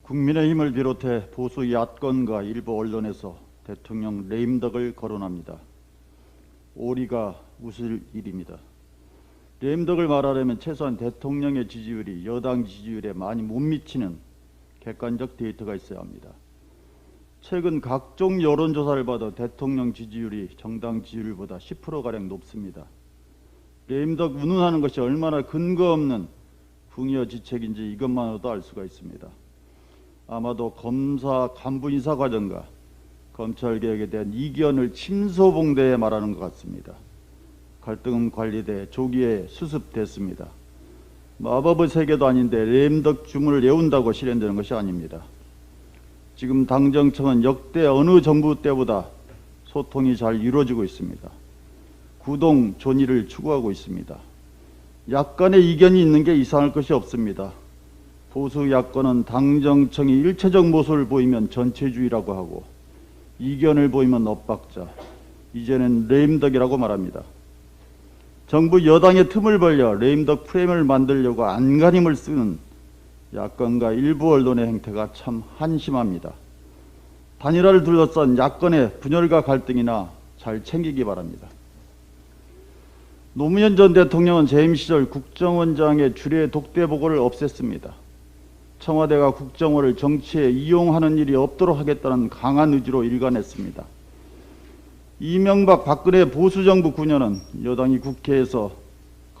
국민의힘을 비롯해 보수 야권과 일부 언론에서 대통령 레임덕을 거론합니다. 오리가 웃을 일입니다. 레임덕을 말하려면 최소한 대통령의 지지율이 여당 지지율에 많이 못 미치는 객관적 데이터가 있어야 합니다. 최근 각종 여론조사를 봐도 대통령 지지율이 정당 지지율보다 10%가량 높습니다. 레임덕 운운하는 것이 얼마나 근거 없는 궁여지책인지 이것만으로도 알 수가 있습니다. 아마도 검사 간부 인사 과정과 검찰개혁에 대한 이견을 침소봉대에 말하는 것 같습니다. 갈등은 관리돼 조기에 수습됐습니다. 마법의 세계도 아닌데 레임덕 주문을 외운다고 실현되는 것이 아닙니다. 지금 당정청은 역대 어느 정부 때보다 소통이 잘 이루어지고 있습니다. 구동 존의를 추구하고 있습니다. 약간의 이견이 있는 게 이상할 것이 없습니다. 보수 야권은 당정청이 일체적 모습을 보이면 전체주의라고 하고 이견을 보이면 엇박자, 이제는 레임덕이라고 말합니다. 정부 여당의 틈을 벌려 레임덕 프레임을 만들려고 안간힘을 쓰는 야권과 일부 언론의 행태가 참 한심합니다. 단일화를 둘러싼 야권의 분열과 갈등이나 잘 챙기기 바랍니다. 노무현 전 대통령은 재임 시절 국정원장의 주례 독대 보고를 없앴습니다. 청와대가 국정원을 정치에 이용하는 일이 없도록 하겠다는 강한 의지로 일관했습니다. 이명박 박근혜 보수정부 9년은 여당이 국회에서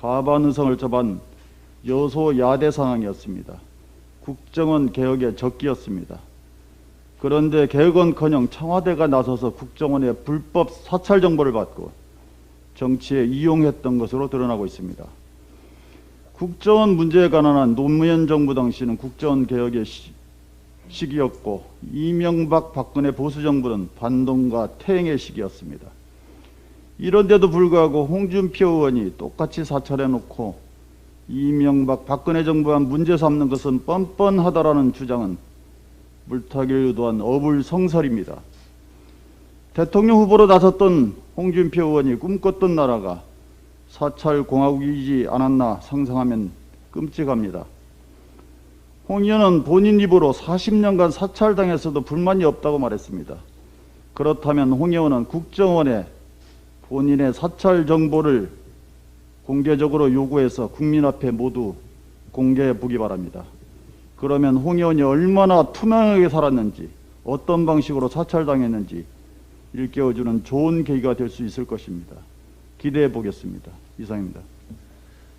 과반의석을 접한 여소야대 상황이었습니다. 국정원 개혁의 적기였습니다. 그런데 개혁은커녕 청와대가 나서서 국정원의 불법 사찰 정보를 받고 정치에 이용했던 것으로 드러나고 있습니다. 국정원 문제에 관한 노무현 정부 당시는 국정원 개혁의 시기였고 이명박 박근혜 보수정부는 반동과 퇴행의 시기였습니다. 이런데도 불구하고 홍준표 의원이 똑같이 사찰해놓고 이명박 박근혜 정부와 문제 삼는 것은 뻔뻔하다라는 주장은 물타기를 의도한 어불성설입니다. 대통령 후보로 나섰던 홍준표 의원이 꿈꿨던 나라가 사찰 공화국이지 않았나 상상하면 끔찍합니다. 홍 의원은 본인 입으로 40년간 사찰당했어도 불만이 없다고 말했습니다. 그렇다면 홍 의원은 국정원에 본인의 사찰 정보를 공개적으로 요구해서 국민 앞에 모두 공개해 보기 바랍니다. 그러면 홍 의원이 얼마나 투명하게 살았는지, 어떤 방식으로 사찰당했는지 일깨워주는 좋은 계기가 될 수 있을 것입니다. 기대해 보겠습니다. 이상입니다.